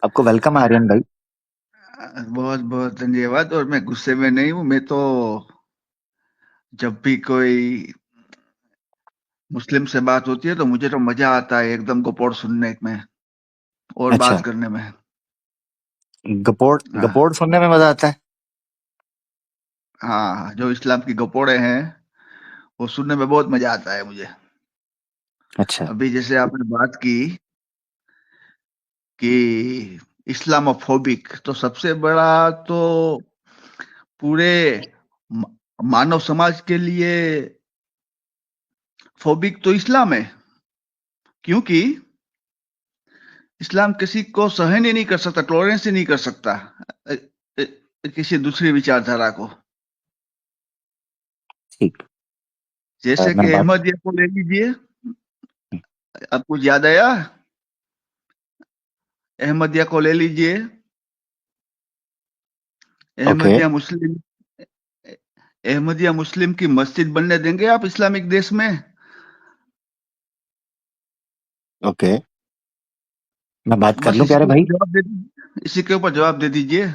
आपको वेलकम आर्यन भाई। बहुत बहुत धन्यवाद। और मैं गुस्से में नहीं हूँ। मैं तो जब भी कोई मुस्लिम से बात होती है तो मुझे तो मजा आता है एकदम गपोड़ सुनने में और अच्छा। बात करने में। गपोड़ हाँ, गपोड़ सुनने में मजा आता है। हाँ, जो इस्लाम की गपोड़े हैं वो सुनने में बहुत मजा आता है मुझे। अच्छा। अभी जैसे आपने बात की कि इस्लामोफोबिक, तो सबसे बड़ा तो पूरे म- मानव समाज के लिए फोबिक तो इस्लाम है, क्योंकि इस्लाम किसी को सहन ही नहीं कर सकता, टॉलरेंस ही नहीं कर सकता अ, अ, किसी दूसरी विचारधारा को। ठीक। जैसे मैं कि बात। अहमदिया को ले लीजिए। आपको याद आया? अहमदिया को ले लीजिए। ओके। अहमदिया मुस्लिम अहमदिया मुस्लिम की मस्जिद बनने देंगे आप इस्लामिक देश में? ओके। मैं बात कर बस लूं इसी प्यारे के भाई। ऊपर जवाब दे दीजिए, इसी के ऊपर जवाब दे दीजिए।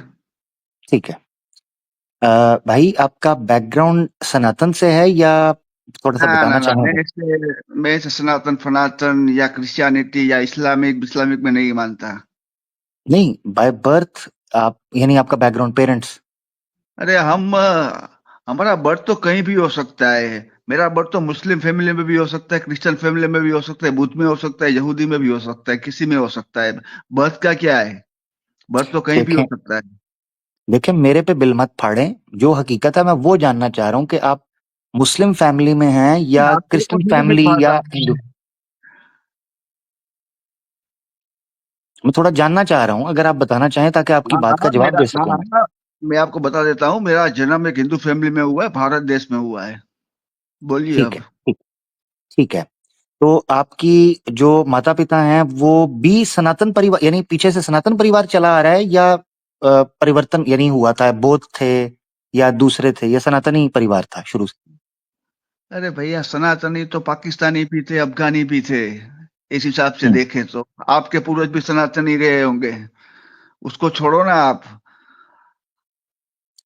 ठीक है। भाई आपका बैकग्राउंड सनातन से है या थोड़ा सा ना ना बताना ना, चाहेंगे? मैं ऐसे सनातन फनातन या क्रिश्चियनिटी या इस्लामिक इस्लामिक में नहीं मानता। नहीं, बाय बर्थ आप यानी आपका बैकग्राउंड पेरेंट्स। अरे हमारा बर्थ तो कहीं भी हो सकता है। मेरा बर्थ तो मुस्लिम फैमिली में भी हो सकता है, क्रिश्चियन फैमिली में भी हो सकता है, बुद्ध में हो सकता है, यहूदी में भी हो सकता है, किसी में हो सकता है। बर्थ का क्या है? बर्थ तो कहीं भी हो देखें, सकता है। देखें मेरे पे बिल मत फाड़ें। जो हकीकत है मैं वो जानना चाह रहा हूँ कि आप मुस्लिम फैमिली में हैं या आपके ऊपर क्रिश्चियन थोड़ी बिल फैमिली फाड़ या रहा हिंदू। हूँ। मैं थोड़ा जानना चाह रहा हूँ, अगर आप बताना चाहें ताकि आपकी हाँ बात का हाँ, जवाब दे सकूं मैं। मैं आपको बता देता हूँ। मेरा जन्म एक हिंदू फैमिली में हुआ है, भारत देश में हुआ है। बोलिए ठीक है। अब। ठीक। ठीक है। तो आपकी जो माता पिता हैं वो भी सनातन परिवार यानी पीछे से सनातन परिवार चला आ रहा है या परिवर्तन यानी हुआ था, बौद्ध थे या दूसरे थे या सनातनी परिवार था शुरू से? अरे भैया, सनातनी तो पाकिस्तानी भी थे, अफगानी भी थे। इस हिसाब से हम्म। देखें तो आपके पूर्वज भी सनातनी रहे होंगे। उसको छोड़ो ना आप।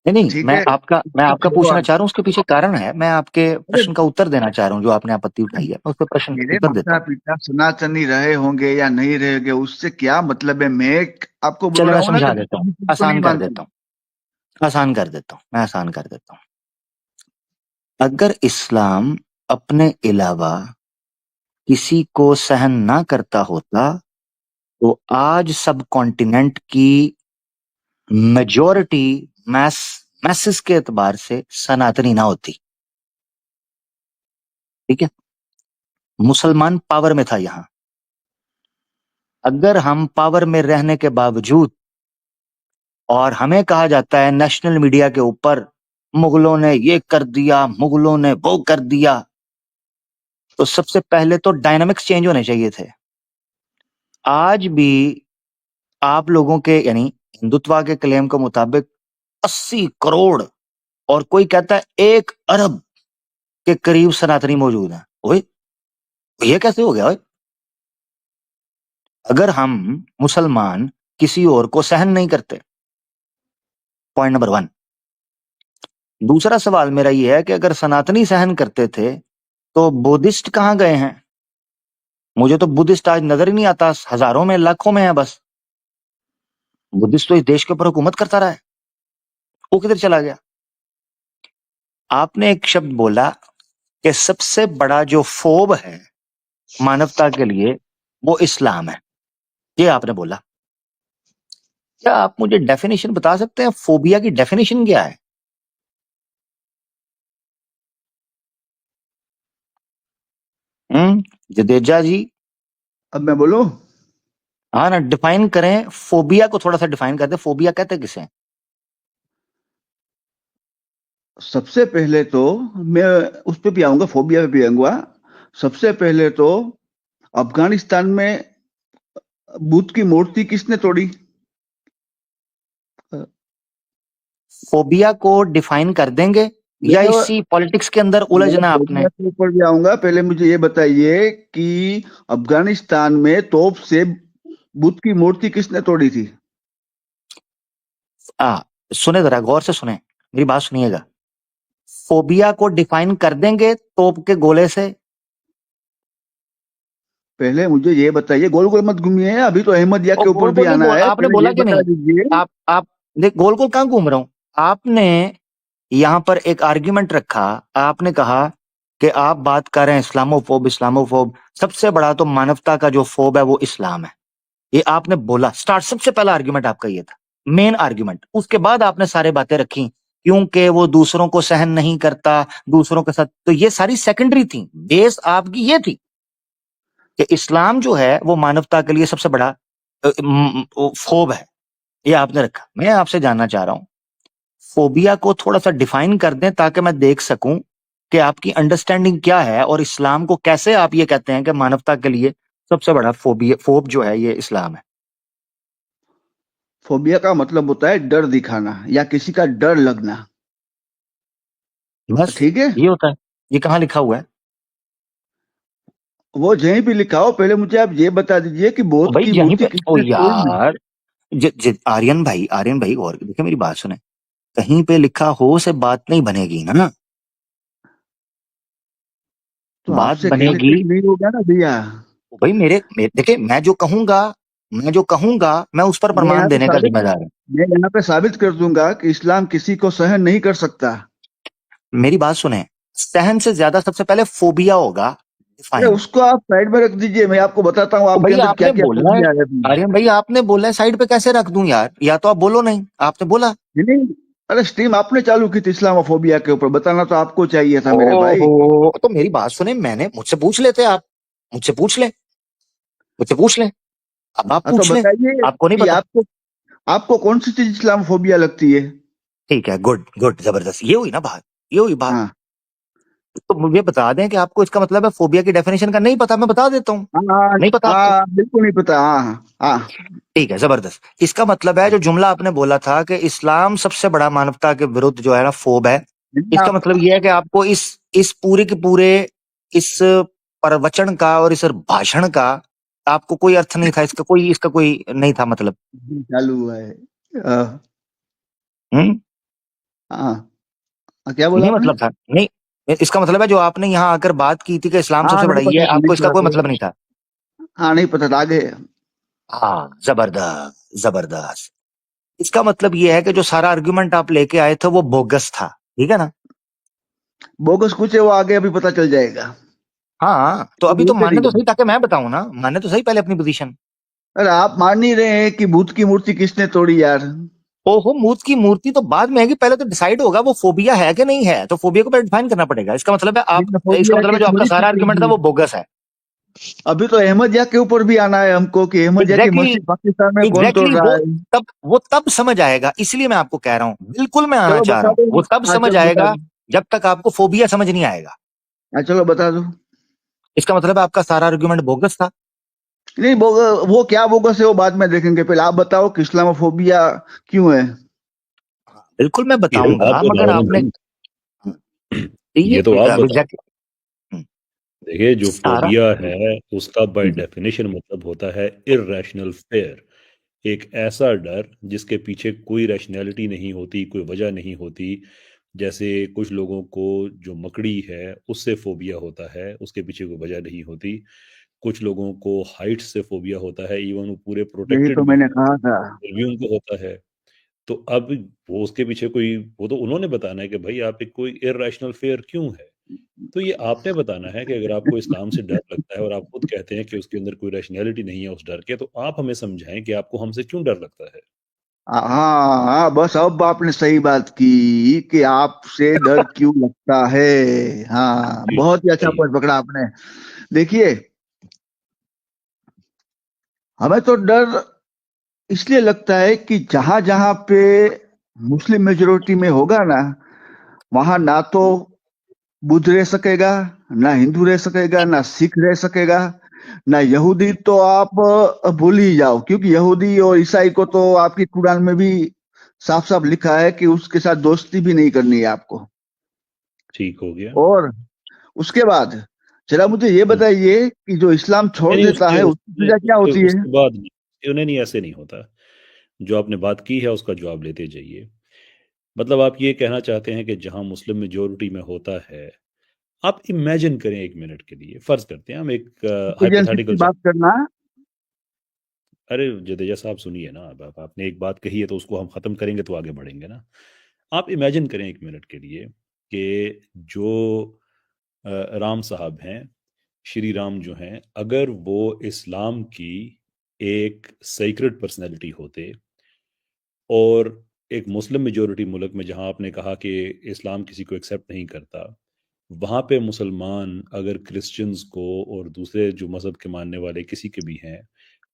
नहीं नहीं, ठीक मैं है, आपका मैं उसको आपका छोड़ो पूछना आप। चाह रहा हूँ, उसके पीछे कारण है। मैं आपके अरे प्रश्न का उत्तर देना चाह रहा हूँ, जो आपने आपत्ति उठाई है मैं उस पर प्रश्न मेरे उत्तर देता माता हूँ। पिता सनातनी रहे होंगे या नहीं रहे होंगे, उससे क्या मतलब है? मैं आपको बोल चलो रहा मैं हूँ ना कि समझा मैं देता हूँ, किसी को नहीं आसान कर मानता। देता हूँ। आसान कर देता हूँ, मैं आसान कर देता हूँ। अगर इस्लाम अपने अलावा किसी को सहन ना करता होता तो आज सब कॉन्टिनेंट की मेजॉरिटी मैस मैसेस के एतबार से सनातनी ना होती। ठीक है। मुसलमान पावर में था यहां। अगर हम पावर में रहने के बावजूद और हमें कहा जाता है नेशनल मीडिया के ऊपर मुगलों ने ये कर दिया, मुगलों ने वो कर दिया, तो सबसे पहले तो डायनामिक्स चेंज होने चाहिए थे। आज भी आप लोगों के यानी हिंदुत्व के क्लेम के मुताबिक 80 करोड़ और कोई कहता है 1 अरब के करीब सनातनी मौजूद हैं। ओए, ये कैसे हो गया? ओए, अगर हम मुसलमान किसी और को सहन नहीं करते, पॉइंट नंबर 1। दूसरा सवाल मेरा यह है कि अगर सनातनी सहन करते थे तो बुद्धिस्ट कहां गए हैं? मुझे तो बुद्धिस्ट आज नजर ही नहीं आता, हजारों में लाखों में है बस। बुद्धिस्ट तो इस देश के ऊपर हुकूमत करता रहा है, वो किधर चला गया? आपने एक शब्द बोला कि सबसे बड़ा जो फोब है मानवता के लिए वो इस्लाम है। ये आपने बोला। क्या आप मुझे डेफिनेशन बता सकते हैं, फोबिया की डेफिनेशन क्या है? जडेजा जी। अब मैं बोलूं? हाँ ना, डिफाइन करें फोबिया को, थोड़ा सा डिफाइन कर दे, फोबिया कहते हैं किसे? सबसे पहले तो मैं उस पे भी आऊंगा, फोबिया पे भी आऊंगा। सबसे पहले तो अफगानिस्तान में बुद्ध की मूर्ति किसने तोड़ी? फोबिया को डिफाइन कर देंगे या मैं इसी पॉलिटिक्स के अंदर मैं उलझना आपने? फोबिया के ऊपर भी आऊंगा। पहले मुझे ये बताइए कि अफगानिस्तान में तोप से बुद्ध की मूर्ति किसने तोड़ी थी? सुने, जरा गौर से सुने, मेरी बात सुनिएगा। फोबिया को डिफाइन कर देंगे तोप के गोले से? पहले मुझे ये बताइए, गोल गोल मत घूमिए, अभी तो अहमदिया और के गोल ऊपर भी गोल नहीं आना बोल, है, आपने पहले बोला ये कि बता नहीं? दीजिए। आप देख, गोल गोल कहाँ घूम रहा हूं? आपने यहां पर एक आर्ग्यूमेंट रखा। आपने कहा कि आप बात कर रहे हैं इस्लामोफोब इस्लामोफोब। सबसे बड़ा तो मानवता का जो फोब है वो इस्लाम है। ये आपने बोला, स्टार्ट सबसे पहला आर्ग्यूमेंट आपका ये था, मेन आर्ग्यूमेंट। उसके बाद आपने सारे बातें रखी, क्योंकि वो दूसरों को सहन नहीं करता, दूसरों के साथ। तो ये सारी सेकेंडरी थी। बेस आपकी ये थी कि इस्लाम जो है वो मानवता के लिए सबसे बड़ा फोब है। ये आपने रखा। मैं आपसे जानना चाह रहा हूं, फोबिया को थोड़ा सा डिफाइन कर दें ताकि मैं देख सकूं कि आपकी अंडरस्टैंडिंग क्या है, और इस्लाम को कैसे आप ये कहते हैं कि मानवता के लिए सबसे बड़ा फोब जो है ये इस्लाम है। फोबिया का मतलब होता है डर दिखाना या किसी का डर लगना। बस ठीक है, ये होता है। ये कहाँ लिखा हुआ है? वो जहीं भी लिखा हो, पहले मुझे आप ये बता दीजिए कि ओ बौद्ध भाई की यहीं मूर्ति पे, ओ किसने तोड़ी? यार, आर्यन भाई, आर्यन भाई, और देखिए मेरी बात सुने। कहीं पे लिखा हो से बात नहीं बनेगी ना। तो बात आपसे कहने बनेगी। से नहीं होगा ना भैया। ओ भाई देखिए, मैं जो कहूंगा मैं उस पर मैं प्रमाण यहाँ पे देने का साबित जिम्मेदार हूं। मैं यहाँ पे साबित कर दूंगा कि इस्लाम किसी को सहन नहीं कर सकता। मेरी बात सुने, सहन से ज्यादा सबसे पहले फोबिया होगा अरे डिफाइन। उसको आप साइड में रख दीजिए, मैं आपको बताता हूँ ओ आपके भाई अंदर क्या आपने क्या बोला है, फोबिया है अभी। आर्यन भाई आपने बोला है, साइड पे कैसे रख दूं यार? या तो आप बोलो नहीं, आपने बोला। नहीं नहीं, अरे स्ट्रीम आपने चालू की थी इस्लामोफोबिया के ऊपर, बताना तो आपको चाहिए था मेरे भाई। ओहो, तो मेरी बात सुने, मैंने मुझसे पूछ लेते आप। मुझसे पूछ ले, मुझसे पूछ ले। अब आप हाँ तो पूछ ले। बताइए आपको नहीं कि पता? आपको आपको कौन सी चीज इस्लामोफोबिया लगती है? ठीक है, गुड गुड, जबरदस्त, ये हुई ना बात, ये हुई बात। हाँ तो मुझे बता दें कि आपको इसका मतलब है फोबिया की डेफिनेशन का नहीं पता। मैं बता देता हूँ। हाँ हाँ नहीं पता आपको? हाँ, बिल्कुल नहीं पता, हाँ हाँ हाँ। ठीक है, जबरदस्त। इसका मतलब है, जो जुमला आपने बोला था कि इस्लाम सबसे बड़ा मानवता के विरुद्ध जो है ना फोब है, लेकिन इसका आप मतलब यह है कि आपको इस पूरे के पूरे इस प्रवचन का और इस भाषण का आपको कोई अर्थ नहीं था, इसका कोई नहीं था मतलब। चालू हुआ है। हाँ हम्म। हाँ क्या बोला नहीं आपने? मतलब था, नहीं। इसका मतलब है जो आपने यहाँ आकर बात की थी कि इस्लाम हाँ सबसे बड़ा नहीं ये पता है, था, नहीं आपको इसका पता कोई था। मतलब नहीं था। हाँ नहीं पता था, आगे। हाँ, जबरदस्त जबरदस्त। इसका मतलब ये है कि जो सारा आर्गुमेंट आप लेके आए थे वो बोगस था। ठीक है ना? बोगस कुछ है वो आगे अभी पता चल जाएगा। हाँ, तो अभी तो बोलते मानने तो रहिए। सही, ताकि मैं बताऊं ना, मानने तो सही पहले अपनी पोजीशन। अरे आप मान नहीं रहे हैं कि बुद्ध की मूर्ति किसने तोड़ी यार? ओहो, मूर्त की मूर्ति तो बाद में है, कि पहले तो डिसाइड होगा वो फोबिया है कि नहीं है। तो फोबिया को पहले डिफाइन करना पड़ेगा। इसका मतलब है आप, इसका जिक्नोफोबिया मतलब की है जो आपका थोड़ी सारा आर्गुमेंट था थी। वो बोगस है। अभी तो अहमदिया के ऊपर भी आना है हमको कि अहमदिया की एग्जैक्टली, मस्जिद पाकिस्तान में कौन तोड़ एग्जैक्टली रहा है। वो तब समझ आएगा। इसलिए मैं आपको कह रहा हूं, बिल्कुल मैं आना चलो चाह रहा बता हूं, दो। वो तब हाँ समझ चलो बता आएगा दो। जब तक आपको फोबिया समझ नहीं आएगा। हाँ चलो बता दो। इसका मतलब है आपका सारा आर्गुमेंट बोगस था। नहीं वो क्या बोगस है वो बाद में देखेंगे, पहले आप बताओ कि इस्लामोफोबिया क्यों है। बिल्कुल मैं ये तो आप बताऊंगा, मगर बताओ ना आपने भाई। ये ये तो आप बताओ। एग्जैक्टली देखिए, जो सारा। फोबिया है उसका बाय हम्म, डेफिनेशन मतलब होता है इर्रेशनल फेयर। एक ऐसा डर जिसके पीछे कोई रैशनैलिटी नहीं होती, कोई वजह नहीं होती। जैसे कुछ लोगों को जो मकड़ी है उससे फोबिया होता है, उसके पीछे कोई वजह नहीं होती। कुछ लोगों को हाइट से फोबिया होता है, इवन वो पूरे यही प्रोटेक्टेड तो भी मैंने हैं, कहा था। फिर भी उनको होता है। तो अब वो उसके पीछे कोई, वो तो उन्होंने बताना है कि भाई आप एक कोई इर्रेशनल फेयर क्यों है। तो ये आपने बताना है कि अगर आपको इस्लाम से डर लगता है और आप खुद कहते हैं कि उसके अंदर कोई रैशनैलिटी नहीं है उस डर के, तो आप हमें समझाएं कि आपको हमसे क्यों डर लगता है। हाँ हाँ, बस अब आपने सही बात की कि आपसे डर क्यों लगता है। हाँ जी बहुत ही अच्छा बताइए। पॉइंट पकड़ा आपने। देखिए, हमें तो डर इसलिए लगता है कि जहां जहां पे मुस्लिम मेजोरिटी में होगा ना, वहां ना तो बुद्ध रह सकेगा, ना हिंदू रह सकेगा, ना सिख रह सकेगा, ना यहूदी। तो आप भूल ही जाओ, क्योंकि यहूदी और ईसाई को तो आपकी कुरान में भी साफ साफ लिखा है कि उसके साथ दोस्ती भी नहीं करनी है आपको। ठीक हो गया। और उसके बाद जरा मुझे ये हम्म। बताइए कि जो इस्लाम छोड़ नहीं नहीं, देता उसके है उसकी उसके सजा क्या उसके होती है? उसके बाद नहीं, नहीं, ऐसे नहीं होता। जो आपने बात की है उसका जवाब लेते जाइए। मतलब आप ये कहना चाहते हैं कि जहां मुस्लिम मेजोरिटी में होता है, आप इमेजिन करें 1 मिनट के लिए, फर्ज करते हैं हम एक सिटीजनशिप की हाइपोथेटिकल। बात करना। अरे जडेजा साहब सुनिए ना, अब आपने एक बात कही है तो उसको हम खत्म करेंगे तो आगे बढ़ेंगे ना। आप इमेजिन करें 1 मिनट के लिए कि जो राम साहब हैं, श्री राम जो हैं, अगर वो इस्लाम की एक सीक्रेट पर्सनैलिटी होते और एक मुस्लिम मेजोरिटी मुल्क में जहां आपने कहा कि इस्लाम किसी को एक्सेप्ट नहीं करता, वहां पे मुसलमान अगर क्रिश्चियंस को और दूसरे जो मज़हब के मानने वाले किसी के भी हैं,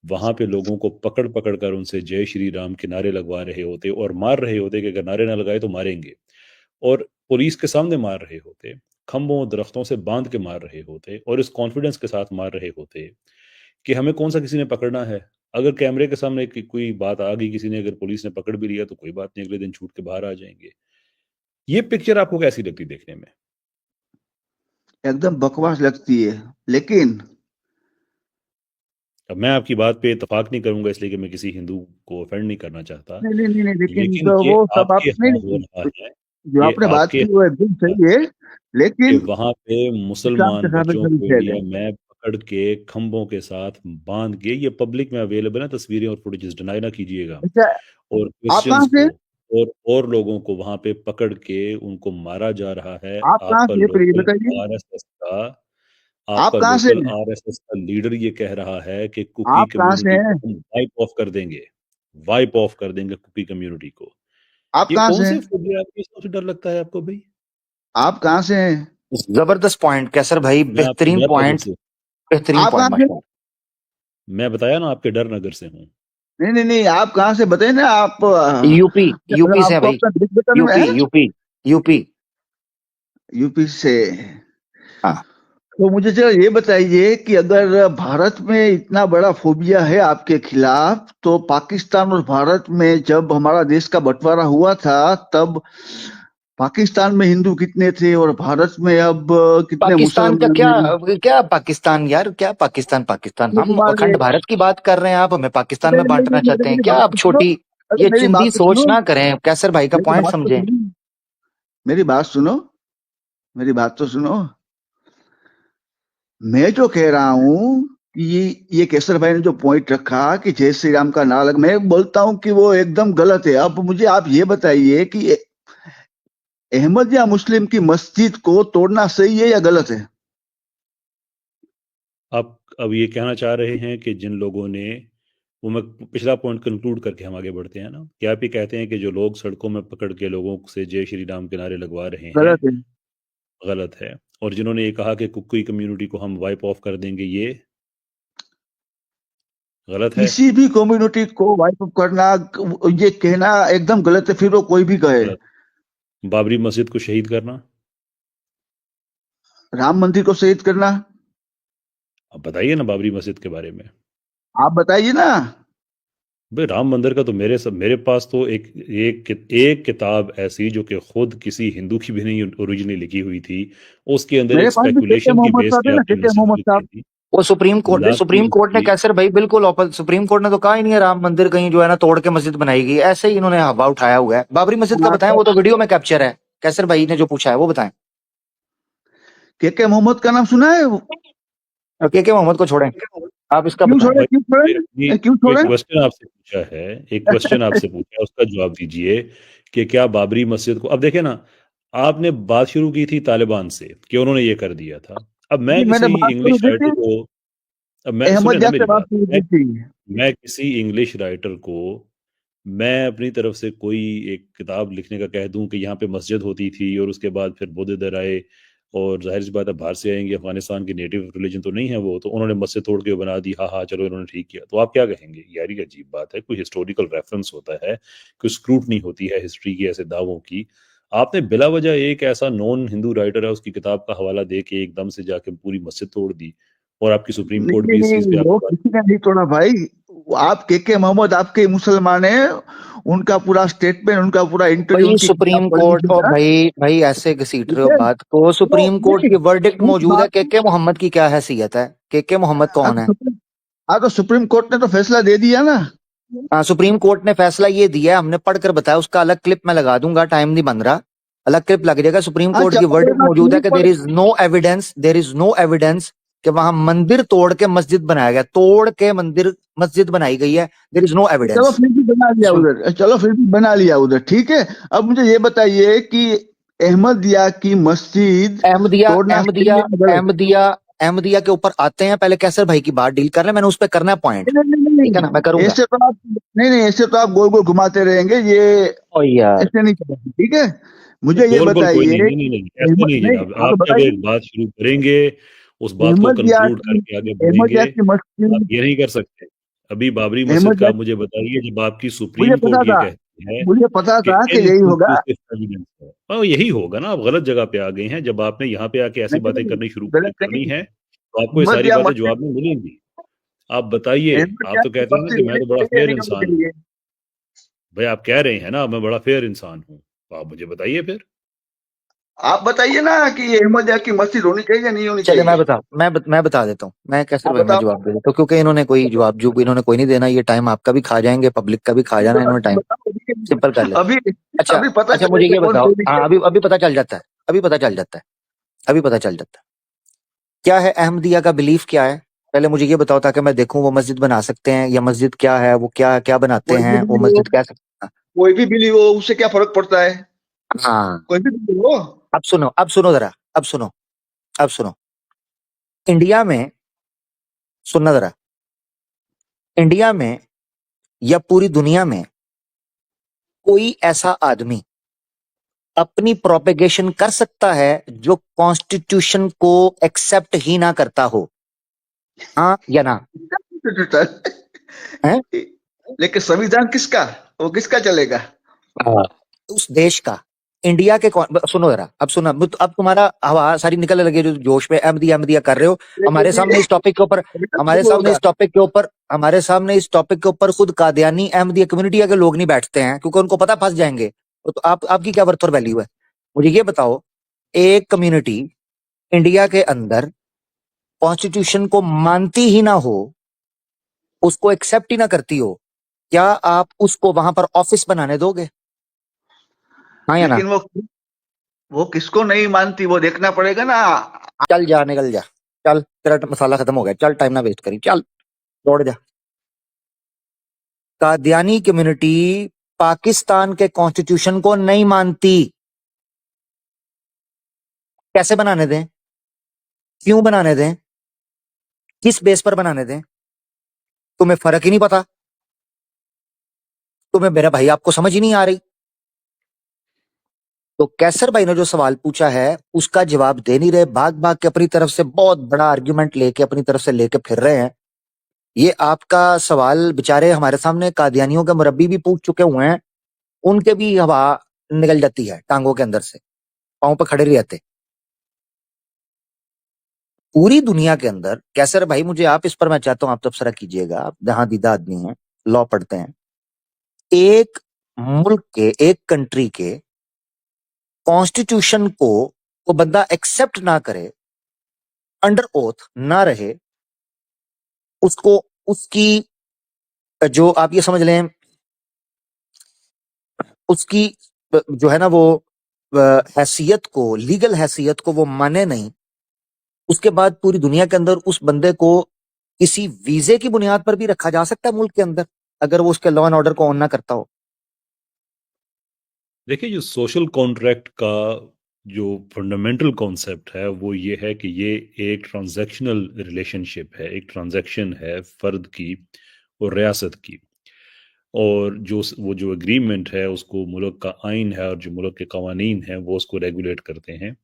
वहां पे लोगों को पकड़ पकड़ कर उनसे जय श्री राम के नारे लगवा रहे होते और मार रहे होते कि अगर नारे ना लगाए तो मारेंगे, और पुलिस के सामने मार रहे होते, खंभों दरख्तों से बांध के मार रहे होते और इस कॉन्फिडेंस के साथ मार रहे होते कि हमें कौन सा किसी ने पकड़ना है। अगर कैमरे के सामने कोई बात आ गई, किसी ने अगर पुलिस ने पकड़ भी लिया तो कोई बात नहीं, अगले दिन छूट के बाहर आ जाएंगे। ये पिक्चर आपको कैसी लगती देखने में? एकदम बकवास लगती है, लेकिन अब मैं आपकी बात पे इतफाक नहीं करूंगा इसलिए कि मैं किसी हिंदू को ऑफेंड नहीं करना चाहता, नहीं नहीं नहीं नहीं, लेकिन लेकिन तो ये वो सब आप आपके नहीं, यहाँ हो रहा है, जो ये आपने बात आपके की वो एकदम यहाँ सही है, कि लेकिन वहां पे इस्लाम के मुसलमान साथ बच्चों एकदम को फेल है। इंडिया में पकड़ के खंभों के साथ बांध के, ये पब्लिक में अवेलेबल है तस्वीरें और फुटेजेस, डिनाई ना कीजिएगा, अच्छा, और आप कहाँ क्रिश्चियंस से, को और लोगों को वहां पे पकड़ के उनको मारा जा रहा है। आप कहाँ आपका से फिर ये लोकल बताइए, आरएसएस का आप आपका कहाँ से, लोकल आरएसएस का लीडर ये कह रहा है कि कुकी आप कहाँ से कम्युनिटी को हैं, हम वाइप ऑफ कर देंगे कुकी कम्युनिटी को। आप ये कहाँ कौन से से हैं, फोबिया आपकी सबसे डर लगता है आपको भाई? आप कहाँ से हैं, जबरदस्त पॉइंट कैसर भाई, मैं आपके बेहतरीन डर नगर पॉइंट, से बेहतरीन आप कहाँ पॉइंट से हैं? माशाल्लाह। मैं बताया ना, आपके डर नगर से हूँ। नहीं नहीं नहीं, आप कहाँ से बताइए ना, आप यूपी, मतलब यूपी से है आपको भाई, अपना देश बताने में यूपी है, यूपी यूपी। यूपी से। हाँ, तो मुझे जरा ये बताइए कि अगर भारत में इतना बड़ा फोबिया है आपके खिलाफ, तो पाकिस्तान और भारत में जब हमारा देश का बंटवारा हुआ था, तब पाकिस्तान में हिंदू कितने थे और भारत में अब कितने पाकिस्तान का मुसलमान क्या, हैं? क्या पाकिस्तान यार, क्या पाकिस्तान, पाकिस्तान ये हम तुम्हारे, अखंड भारत की बात कर रहे हैं, आप हमें पाकिस्तान अरे में नहीं बांटना नहीं, चाहते हैं मेरी क्या? बात आप तो सुनो, छोटी, अरे ये मेरी बात चिंदी तो सोच सुनो, ना करें, कैसर भाई का मेरी पॉइंट बात तो समझें। सुनो, मेरी बात सुनो, मेरी बात तो सुनो। मैं जो कह रहा हूँ कि ये केसर भाई ने जो पॉइंट रखा कि जय श्री राम का नारा मैं बोलता हूँ कि वो एकदम गलत है। अब मुझे आप ये बताइए कि अहमदिया मुस्लिम की मस्जिद को तोड़ना सही है या गलत है? आप अब ये कहना चाह रहे हैं कि जिन लोगों ने, वो मैं पिछला पॉइंट कंक्लूड करके हम आगे बढ़ते हैं ना, कि आप ये कहते हैं कि जो लोग सड़कों में पकड़ के लोगों से जय श्री राम के नारे लगवा रहे हैं गलत है। गलत है, और जिन्होंने ये कहा कि कुकी कम्युनिटी को हम वाइप ऑफ कर देंगे, ये गलत है। किसी भी कम्युनिटी को वाइप अप करना, ये कहना एकदम गलत है, फिर वो कोई भी कहे। गलत। बाबरी मस्जिद को शहीद करना, राम मंदिर को शहीद करना, अब बताइए ना बाबरी मस्जिद के बारे में। आप बताइए ना। भाई राम मंदिर का तो मेरे पास तो एक किताब ऐसी जो कि खुद किसी हिंदू की भी नहीं ओरिजिनली लिखी हुई थी, उसके अंदर मेरे एक पास भी के स्पेकुलेशन की मोहम्मद बेस साहब पे है ना, आपने के मस्जिद मोहम्मद बुक साहब। की थी। वो सुप्रीम कोर्ट है, लाखों सुप्रीम कोर्ट ने उसकी कैसर भाई बिल्कुल सुप्रीम कोर्ट ने तो कहा ही नहीं है राम मंदिर कहीं जो है ना तोड़ के मस्जिद बनाई गई, ऐसे ही इन्होंने हवा उठाया हुआ है। बाबरी मस्जिद का बताएं, वो तो वीडियो में कैप्चर है, कैसर भाई ने जो पूछा है वो बताएं। के मोहम्मद का नाम सुना है? और के मोहम्मद को छोड़ें, आप इसका क्यों बताएं। छोड़े, भाई क्यों छोड़े, क्यों एक छोड़े? क्वेश्चन आपसे पूछा है, एक क्वेश्चन आपसे पूछा है, उसका जवाब दीजिए कि क्या बाबरी मस्जिद को, अब देखे ना, आपने बात शुरू की थी तालिबान से कि उन्होंने ये कर दिया था। अब मैं जी, मैंने किसी बात शुरू इंग्लिश की राइटर थी, को, अब मैं सुने ना अहमदिया से मेरी बात बात, शुरू की थी। मैं किसी इंग्लिश राइटर को, मैं अपनी तरफ से कोई एक किताब लिखने का कह दूं कि यहाँ पे मस्जिद होती थी और उसके बाद फिर बुद्ध इधर आए, और जाहिर सी बात है बाहर से आएंगे, अफगानिस्तान की नेटिव रिलीजन तो नहीं है वो, तो उन्होंने मस्जिद तोड़ के बना दी, हाँ हाँ चलो इन्होंने ठीक किया, तो आप क्या कहेंगे? यार ये अजीब बात है, कोई हिस्टोरिकल रेफरेंस होता है, कोई स्क्रूटनी होती है हिस्ट्री की ऐसे दावों की। आपने बिला वजह एक ऐसा नॉन हिंदू राइटर है उसकी किताब का हवाला दे के एकदम से जाके पूरी मस्जिद तोड़ दी, और आपकी सुप्रीम नहीं कोर्ट नहीं भी इस चीज पे नहीं, वो आपकी बात। किसी ने नहीं तोड़ा भाई। आप के मोहम्मद आपके मुसलमान है, उनका पूरा स्टेटमेंट, उनका पूरा इंटरव्यू, भाई उनकी किताब सुप्रीम पढ़ कोर्ट, और लीजिएगा। भाई भाई ऐसे घसीट रहे ठीक हो है, बात को, तो सुप्रीम कोर्ट नहीं, की वर्डिक्ट उस मौजूद है, बात के मोहम्मद की क्या हैसियत है? के मोहम्मद कौन है? को हाँ, तो सुप्रीम कोर्ट ने तो फैसला दे दिया ना। हाँ, सुप्रीम कोर्ट ने फैसला ये दिया है, हमने पढ़कर बताया, उसका अलग क्लिप मैं लगा दूंगा, टाइम नहीं बन रहा, अलग क्लिप लग जाएगा। सुप्रीम हाँ, कोर्ट की चलो वर्डिक्ट देना मौजूद है नहीं कि पड़े। देयर इज नो एविडेंस कि वहां मंदिर तोड़ के मस्जिद बनाया गया, तोड़ के मंदिर मस्जिद बनाई गई है, देयर इज नो चलो एविडेंस। फिर भी बना लिया उधर, चलो फिर भी बना लिया उधर, ठीक है। अब मुझे ये बताइए कि अहमदिया की मस्जिद अहमदिया तोड़ना सही अहमदिया है या गलत? अहमदिया अहमदिया के ऊपर आते हैं, पहले कैसर भाई की बात डील कर ले, मैंने उस पर करना है पॉइंट, नहीं नहीं नहीं ठीक है ना, मैं नहीं, करूंगा। ऐसे तो आप, नहीं नहीं, ऐसे तो आप गोल गोल घुमाते रहेंगे, ये ओ यार, ऐसे नहीं चलेगा, ठीक है। नहीं, मुझे ये गोल गोल कोई नहीं, बताइए नहीं नहीं कि नहीं, ऐसे नहीं नहीं, जनाब। आप आप जब बताइए। एक बात शुरू करेंगे उस बात को अहमदिया कंक्लूड की करके आगे अहमदिया बढ़ेंगे। की आप मस्जिद, ये नहीं कर सकते। अभी बाबरी मस्जिद का अहमदिया, आप मुझे बताइए, जब आपकी मुझे सुप्रीम पता कोर्ट ये था, कहती है मुझे पता कि था कि यही होगा। इनकंक्लूसिव एविडेंस है, और यही होगा ना। आप गलत जगह पे आ गए हैं। जब आपने यहाँ पे आके ऐसी नहीं बातें नहीं, करनी शुरू गलत करनी नहीं। है तो आपको ये सारी अहमदिया बातें मस्जिद, जवाब में मिलेंगी। आप बताइए। आप अहमदिया तो की कहते हैं ना मस्जिद कि मैं होनी तो बड़ा चाहिए, फेयर नहीं होनी इंसान हूँ। चाहिए? भाई आप कह रहे हैं ना मैं बड़ा फेयर इंसान हूँ, तो आप मुझे बताइए फिर। आप बताइए ना कि ये अहमदिया की मस्जिद होनी चाहिए या नहीं होनी चलिए मैं चाहिए? बता मैं बता देता हूँ, मैं कैसर आप भाई मैं बताओ। जवाब दे देता हूँ, क्योंकि इन्होंने कोई जवाब जो इन्होंने कोई नहीं देना, ये टाइम आपका भी खा जाएंगे, पब्लिक का भी खा जाना इन्होंने टाइम, बताओ सिंपल कर लेते अभी हैं। अच्छा, अभी पता अच्छा चले मुझे कि ये कौन बताओ, चोरी हाँ किया। अभी अभी पता चल जाता है, अभी पता चल जाता है, अभी पता चल जाता है क्या है अहमदिया का बिलीफ क्या है। पहले मुझे ये बताओ ताकि मैं देखूं वो मस्जिद बना सकते हैं या मस्जिद क्या है, वो क्या क्या बनाते कोई भी हैं, वो बिली हो, मस्जिद कैसे। कोई भी बिली हो, उससे क्या फर्क पड़ता है? हाँ, कोई भी बिली हो। अब सुनो जरा, अब सुनो, इंडिया में, सुनना जरा, इंडिया में या पूरी दुनिया में कोई ऐसा आदमी अपनी प्रोपेगेशन कर सकता है जो कॉन्स्टिट्यूशन को एक्सेप्ट ही ना करता हो, हाँ या ना? है लेकिन संविधान किसका, वो किसका चलेगा? उस देश का, इंडिया के सुनो जरा, अब सुना, अब तुम्हारा हवा सारी निकलने लगी जो जोश पे अहमदिया अहमदिया कर रहे हो। हमारे सामने इस टॉपिक के ऊपर हमारे सामने होगा। इस टॉपिक के ऊपर हमारे सामने इस टॉपिक के ऊपर खुद कादियानी अहमदिया कम्युनिटी के लोग नहीं बैठते हैं, क्योंकि उनको पता फंस जाएंगे। तो आपकी क्या वर्थ और वैल्यू है? मुझे ये बताओ, एक कम्युनिटी इंडिया के अंदर कॉन्स्टिट्यूशन को मानती ही ना हो, उसको एक्सेप्ट ही ना करती हो, क्या आप उसको वहां पर ऑफिस बनाने दोगे, हाँ या ना? लेकिन वो किसको नहीं मानती, वो देखना पड़ेगा ना। चल जा, निकल जा, चल, तेरा मसाला खत्म हो गया, चल टाइम ना वेस्ट करी, चल दौड़ जा। कादियानी कम्युनिटी पाकिस्तान के कॉन्स्टिट्यूशन को नहीं मानती, कैसे बनाने दें, क्यों बनाने दें, किस बेस पर बनाने दें? तुम्हें फर्क ही नहीं पता, तुम्हें मेरा भाई आपको समझ ही नहीं आ रही। तो कैसर भाई ने जो सवाल पूछा है उसका जवाब दे नहीं रहे, भाग भाग के अपनी तरफ से बहुत बड़ा आर्ग्यूमेंट लेके अपनी तरफ से लेके फिर रहे हैं। ये आपका सवाल बेचारे हमारे सामने कादियानियों के मुरब्बी भी पूछ चुके हुए हैं, उनके भी हवा निकल जाती है टांगों के अंदर से, पांव पे खड़े नहीं रहते। पूरी दुनिया के अंदर कैसर भाई, मुझे आप इस पर मैं चाहता हूं आप तबसरा कीजिएगा, आप जहां दीदा आदमी हैं, लॉ पढ़ते हैं, एक मुल्क के, एक कंट्री के कॉन्स्टिट्यूशन को वो बंदा एक्सेप्ट ना करे, अंडर ओथ ना रहे, उसको उसकी जो आप ये समझ लें, उसकी जो है ना वो हैसियत को, लीगल हैसियत को वो माने नहीं, उसके बाद पूरी दुनिया के अंदर उस बंदे को किसी वीजे की बुनियाद पर भी रखा जा सकता है मुल्क के अंदर, अगर वो उसके लॉ एंड ऑर्डर को ऑन ना करता हो। देखिए, जो सोशल कॉन्ट्रैक्ट का जो फंडामेंटल कॉन्सेप्ट है वो ये है कि ये एक ट्रांजैक्शनल रिलेशनशिप है, एक ट्रांजैक्शन है फ़र्द की और रियासत की। और वो जो एग्रीमेंट है उसको मुल्क का आइन है और जो मुल्क के कवानीन हैं वो उसको रेगुलेट करते हैं।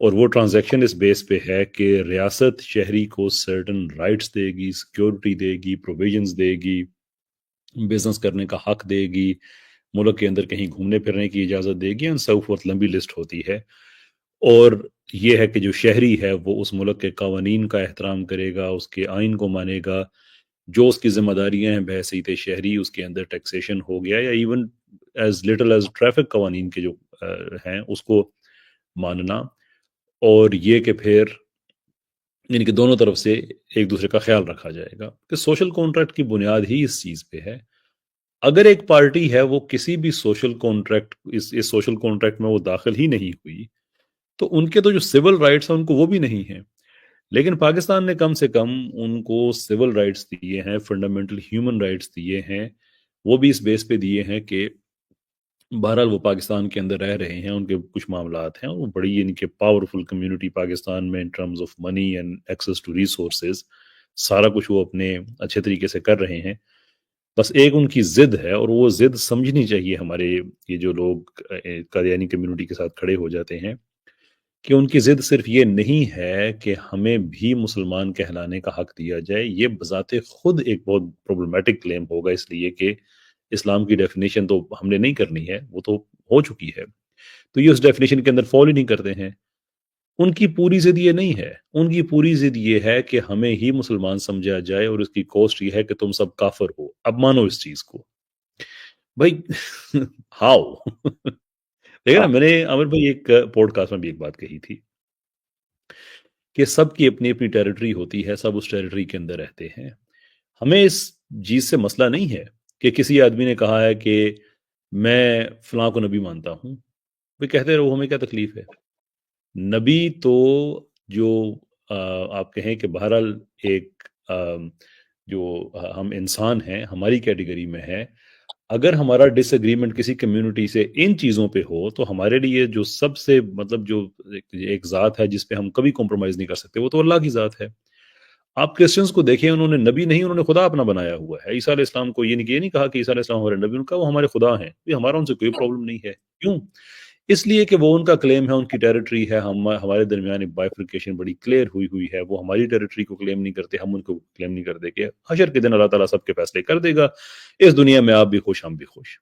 और वो ट्रांजैक्शन इस बेस पे है कि रियासत शहरी को सर्टन राइट्स देगी, सिक्योरिटी देगी, प्रोविजंस देगी, बिजनेस करने का हक देगी, मुल्क के अंदर कहीं घूमने फिरने की इजाज़त देगी, एंड सो फोर्थ। लंबी लिस्ट होती है। और ये है कि जो शहरी है वो उस मुल्क के कवानीन का एहतराम करेगा, उसके आइन को मानेगा, जो उसकी जिम्मेदारियां हैं बहसीत शहरी, उसके अंदर टैक्सेशन हो गया या even as little as traffic कवानीन के जो हैं उसको मानना। और ये कि फिर यानी कि दोनों तरफ से एक दूसरे का ख्याल रखा जाएगा कि सोशल कॉन्ट्रैक्ट की बुनियाद ही इस चीज पे है। अगर एक पार्टी है वो किसी भी सोशल कॉन्ट्रैक्ट इस सोशल कॉन्ट्रैक्ट में वो दाखिल ही नहीं हुई, तो उनके तो जो सिविल राइट्स हैं उनको वो भी नहीं है। लेकिन पाकिस्तान ने कम से कम उनको सिविल राइट्स दिए हैं, फंडामेंटल ह्यूमन राइट्स दिए हैं। वो भी इस बेस पे दिए हैं कि बहरहाल वो पाकिस्तान के अंदर रह रहे हैं, उनके कुछ मामलात हैं और वो बड़ी यानी कि पावरफुल कम्युनिटी पाकिस्तान में in terms of money and access to resources, सारा कुछ वो अपने अच्छे तरीके से कर रहे हैं। बस एक उनकी जिद है और वो जिद समझनी चाहिए हमारे ये जो लोग कादियानी कम्युनिटी के साथ खड़े हो जाते हैं, कि उनकी जिद सिर्फ ये नहीं है कि हमें भी मुसलमान कहलाने का हक दिया जाए। ये बजाते खुद एक बहुत प्रॉब्लमेटिक क्लेम होगा, इसलिए कि इस्लाम की डेफिनेशन तो हमने नहीं करनी है, वो तो हो चुकी है। तो ये उस डेफिनेशन के अंदर फॉलो ही नहीं करते हैं। उनकी पूरी जिद ये नहीं है, उनकी पूरी जिद ये है कि हमें ही मुसलमान समझा जाए और उसकी कॉस्ट ये है कि तुम सब काफिर हो। अब मानो इस चीज को भाई। हाउ? देखा ना, हाँ, मैंने आमिर भाई एक पॉडकास्ट में भी एक बात कही थी कि सबकी अपनी अपनी टेरिटरी होती है, सब उस टेरिटरी के अंदर रहते हैं। हमें इस चीज से मसला नहीं है कि किसी आदमी ने कहा है कि मैं फलां को नबी मानता हूं, वे कहते रहो, हमें क्या तकलीफ है। नबी तो जो आप कहें कि बहरहाल एक जो हम इंसान हैं हमारी कैटेगरी में है। अगर हमारा डिसएग्रीमेंट किसी कम्युनिटी से इन चीज़ों पे हो तो हमारे लिए जो सबसे मतलब जो एक ज़ात है जिस पे हम कभी कॉम्प्रोमाइज़ नहीं कर सकते वो तो अल्लाह की ज़ात है। आप क्रिश्चियंस को देखें, उन्होंने नबी नहीं, उन्होंने खुदा अपना बनाया हुआ है। ईसा अलैहिस्सलाम को ये नहीं कहा कि ईसा अलैहिस्सलाम हमारे नबी, उनका वो हमारे खुदा हैं। ये हमारा उनसे कोई प्रॉब्लम नहीं है। क्यों? इसलिए कि वो उनका क्लेम है, उनकी टेरिटरी है। हम हमारे दरमियान एक बाइफर्केशन बड़ी क्लियर हुई हुई है। वो हमारी टेरिटरी को क्लेम नहीं करते, हम उनको क्लेम नहीं करते कि हशर के दिन अल्लाह ताला सबके फैसले कर देगा। इस दुनिया में आप भी खुश, हम भी खुश।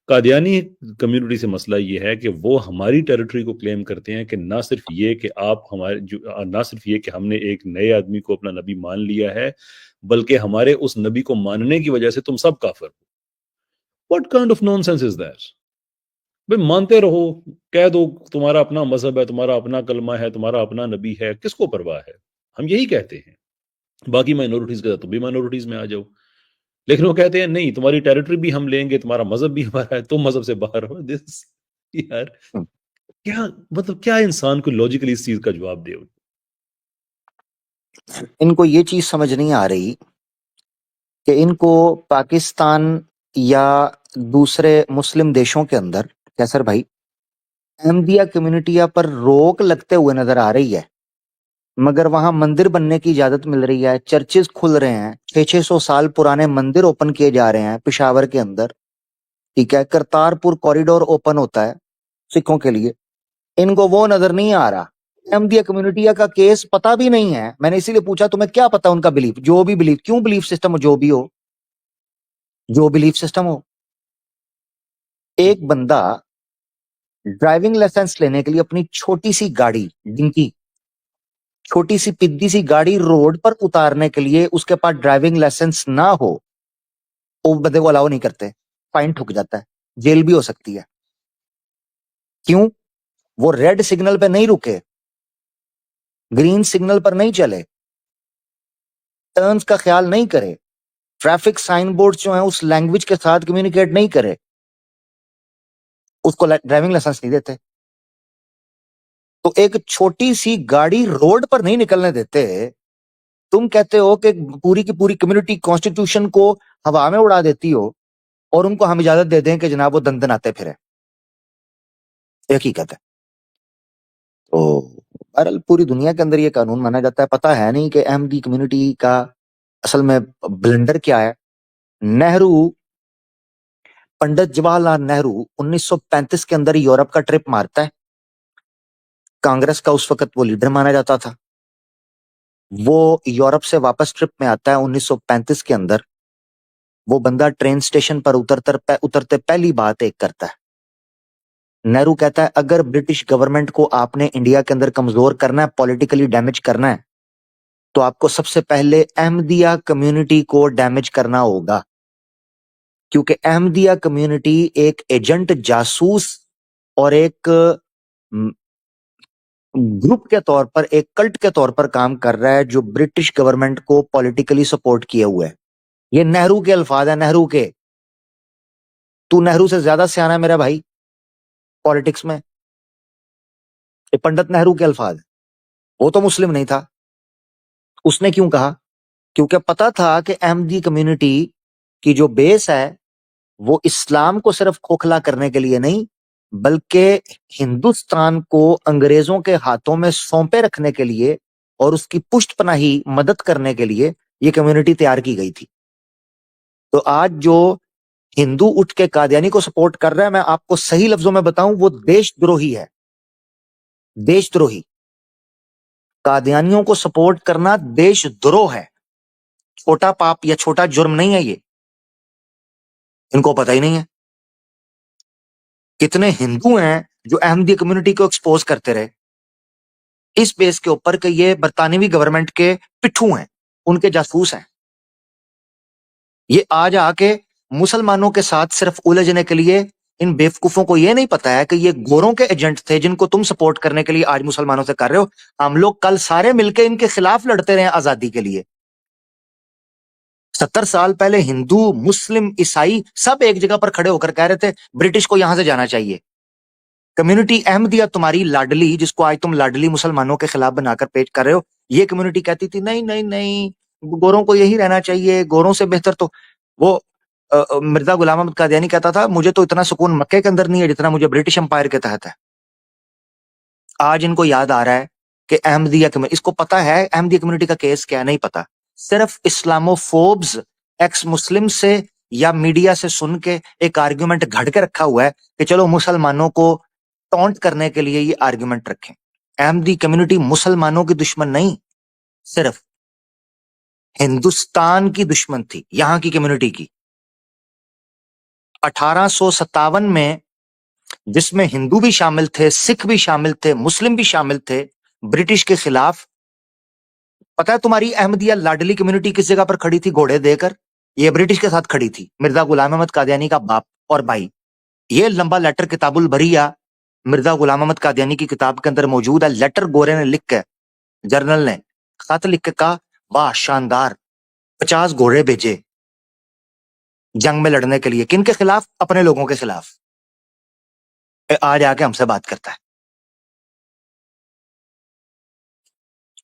कादियानी कम्युनिटी से मसला ये है कि वो हमारी टेरिटरी को क्लेम करते हैं कि ना सिर्फ ये कि आप हमारे ना सिर्फ ये कि हमने एक नए आदमी को अपना नबी मान लिया है, बल्कि हमारे उस नबी को मानने की वजह से तुम सब काफिर हो। What kind of nonsense is that? भाई मानते रहो, कह दो तुम्हारा अपना मजहब है, तुम्हारा अपना कलमा है, तुम्हारा अपना नबी है, किसको परवाह है। हम यही कहते हैं। बाकी माइनॉरिटीज के साथ तुम भी माइनॉरिटीज में आ जाओ। लेकिन वो कहते हैं नहीं, तुम्हारी टेरिटरी भी हम लेंगे, तुम्हारा मजहब भी हमारा है, तुम मजहब से बाहर हो। दिस यार, क्या मतलब क्या इंसान को लॉजिकली इस चीज का जवाब दे। इनको ये चीज समझ नहीं आ रही कि इनको पाकिस्तान या दूसरे मुस्लिम देशों के अंदर कैसर भाई अहमदिया कम्युनिटिया पर रोक लगते हुए नजर आ रही है, मगर वहां मंदिर बनने की इजाजत मिल रही है, चर्चेस खुल रहे हैं, 600 साल पुराने मंदिर ओपन किए जा रहे हैं पिशावर के अंदर। ठीक है, करतारपुर कॉरिडोर ओपन होता है सिखों के लिए। इनको वो नजर नहीं आ रहा। अहमदिया कम्युनिटी का केस पता भी नहीं है। मैंने इसीलिए पूछा तुम्हें क्या पता उनका बिलीफ, जो भी बिलीफ, क्यों बिलीफ सिस्टम हो, जो भी हो, जो बिलीफ सिस्टम हो। एक बंदा ड्राइविंग लाइसेंस लेने के लिए अपनी छोटी सी गाड़ी, जिनकी छोटी सी पिद्दी सी गाड़ी रोड पर उतारने के लिए उसके पास ड्राइविंग लाइसेंस ना हो, वो बंदे को अलाउ नहीं करते, फाइन ठुक जाता है, जेल भी हो सकती है। क्यों? वो रेड सिग्नल पे नहीं रुके, ग्रीन सिग्नल पर नहीं चले, टर्न्स का ख्याल नहीं करे, ट्रैफिक साइन बोर्ड जो है उस लैंग्वेज के साथ कम्युनिकेट नहीं करे, उसको ड्राइविंग लाइसेंस नहीं देते। तो एक छोटी सी गाड़ी रोड पर नहीं निकलने देते। तुम कहते हो कि पूरी की पूरी कम्युनिटी कॉन्स्टिट्यूशन को हवा में उड़ा देती हो और उनको हम इजाजत दे दें कि जनाब वो दंदनाते फिरे। ये हकीकत है। तो बहरहाल पूरी दुनिया के अंदर ये कानून माना जाता है। पता है नहीं कि अहमदी कम्युनिटी का असल में ब्लेंडर क्या है। नेहरू, पंडित जवाहरलाल नेहरू 1935 के अंदर यूरोप का ट्रिप मारता है। कांग्रेस का उस वक्त वो लीडर माना जाता था। वो यूरोप से वापस ट्रिप में आता है 1935 के अंदर। वो बंदा ट्रेन स्टेशन पर उतरते पहली बात एक करता है। नेहरू कहता है अगर ब्रिटिश गवर्नमेंट को आपने इंडिया के अंदर कमजोर करना है, पॉलिटिकली डैमेज करना है, तो आपको सबसे पहले अहमदिया कम्युनिटी को डैमेज करना होगा। क्योंकि अहमदिया कम्युनिटी एक एजेंट, जासूस और एक ग्रुप के तौर पर, एक कल्ट के तौर पर काम कर रहा है, जो ब्रिटिश गवर्नमेंट को पॉलिटिकली सपोर्ट किए हुए है। ये नेहरू के अल्फाज है, नेहरू के। तू नेहरू से ज्यादा सियाना है मेरा भाई पॉलिटिक्स में। ये पंडित नेहरू के अल्फाज है। वो तो मुस्लिम नहीं था। उसने क्यों कहा? क्योंकि पता था कि अहमदी कम्युनिटी की जो बेस है वो इस्लाम को सिर्फ खोखला करने के लिए नहीं, बल्कि हिंदुस्तान को अंग्रेजों के हाथों में सौंपे रखने के लिए और उसकी पुष्टपनाही मदद करने के लिए ये कम्युनिटी तैयार की गई थी। तो आज जो हिंदू उठ के कादियानी को सपोर्ट कर रहा है, मैं आपको सही लफ्जों में बताऊं, वो देशद्रोही है। देशद्रोही। कादियानियों को सपोर्ट करना देशद्रोह है। छोटा पाप या छोटा जुर्म नहीं है ये। इनको पता ही नहीं है। कितने हिंदू हैं जो अहमदी कम्युनिटी को एक्सपोज करते रहे इस बेस के ऊपर कि ये बरतानवी गवर्नमेंट के पिट्ठू हैं, उनके जासूस हैं। ये आज आके मुसलमानों के साथ सिर्फ उलझने के लिए, इन बेवकूफों को ये नहीं पता है कि ये गोरों के एजेंट थे जिनको तुम सपोर्ट करने के लिए आज मुसलमानों से कर रहे हो। हम लोग कल सारे मिलकर इनके खिलाफ लड़ते रहे आजादी के लिए। 70 साल पहले हिंदू, मुस्लिम, ईसाई सब एक जगह पर खड़े होकर कह रहे थे ब्रिटिश को यहां से जाना चाहिए। कम्युनिटी अहमदिया तुम्हारी लाडली, जिसको आज तुम लाडली मुसलमानों के खिलाफ बनाकर पेश कर रहे हो, ये कम्युनिटी कहती थी नहीं नहीं नहीं, गोरों को यही रहना चाहिए, गोरों से बेहतर तो वो मिर्जा गुलाम अहमद कादियानी कहता था मुझे तो इतना सुकून मक्के के अंदर नहीं है जितना मुझे ब्रिटिश एम्पायर के तहत है। आज इनको याद आ रहा है कि अहमदिया कम्युनिटी, इसको पता है अहमदिया कम्युनिटी का केस क्या है, नहीं पता। सिर्फ इस्लामोफोब्स एक्स मुस्लिम से या मीडिया से सुन के एक आर्ग्यूमेंट घड़ के रखा हुआ है कि चलो मुसलमानों को टॉन्ट करने के लिए ये आर्ग्यूमेंट रखें। अहमदी कम्युनिटी मुसलमानों की दुश्मन नहीं, सिर्फ हिंदुस्तान की दुश्मन थी, यहां की कम्युनिटी की। 1857 में, जिसमें हिंदू भी शामिल थे, सिख भी शामिल थे, मुस्लिम भी शामिल थे, ब्रिटिश के खिलाफ। पता है तुम्हारी अहमदिया लाडली कम्युनिटी किस जगह पर खड़ी थी घोड़े देकर? ये ब्रिटिश के साथ खड़ी थी, मिर्जा गुलाम अहमद कादियानी का बाप और भाई। ये लंबा लेटर किताबुल बरिया मिर्जा गुलाम अहमद कादियानी की किताब के अंदर मौजूद है। लेटर गोरे ने लिख के, जर्नल ने खत लिख के कहा, वाह शानदार, 50 घोड़े भेजे जंग में लड़ने के लिए। किन के खिलाफ? अपने लोगों के खिलाफ। आज आके हमसे बात करता है।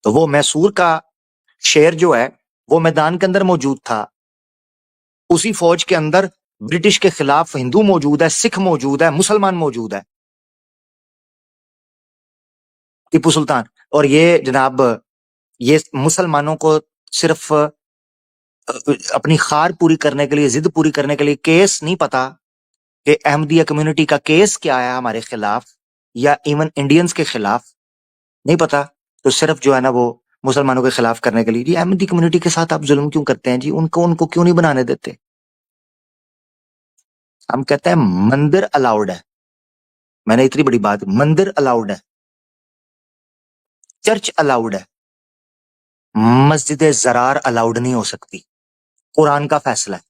तो वो मैसूर का शेर जो है वो मैदान के अंदर मौजूद था। उसी फौज के अंदर ब्रिटिश के खिलाफ हिंदू मौजूद है, सिख मौजूद है, मुसलमान मौजूद है, टीपू सुल्तान। और ये जनाब, ये मुसलमानों को सिर्फ अपनी खार पूरी करने के लिए, जिद पूरी करने के लिए, केस नहीं पता कि अहमदिया कम्युनिटी का केस क्या है हमारे खिलाफ या इवन इंडियंस के खिलाफ, नहीं पता। तो सिर्फ जो है ना वो मुसलमानों के खिलाफ करने के लिए, जी अहमदी कम्युनिटी के साथ आप जुल्म क्यों करते हैं जी? उनको क्यों नहीं बनाने देते? हम कहते हैं मंदिर अलाउड है। मैंने इतनी बड़ी बात, मंदिर अलाउड है, चर्च अलाउड है, मस्जिद जरार अलाउड नहीं हो सकती। कुरान का फैसला है।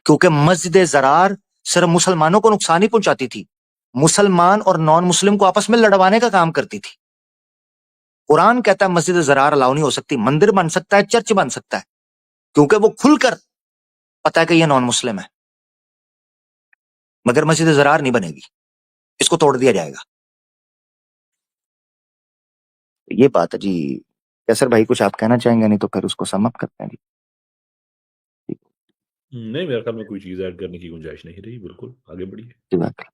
क्योंकि मस्जिद जरार सिर्फ मुसलमानों को नुकसान ही पहुंचाती थी, मुसलमान और नॉन मुस्लिम को आपस में लड़वाने का काम करती थी। कुरान कहता है मस्जिद जरार अलाउ नहीं हो सकती। मंदिर बन सकता है, चर्च बन सकता है, क्योंकि वो खुलकर पता है कि ये नॉन मुस्लिम है, मगर मस्जिद जरार नहीं बनेगी, इसको तोड़ दिया जाएगा। ये बात है जी। कैसर भाई कुछ आप कहना चाहेंगे? नहीं तो फिर उसको सम अप करते हैं जी। नहीं, मेरे ख्याल में कोई चीज ऐड करने की गुंजाइश नहीं रही। बिल्कुल आगे बढ़िए। जी बात।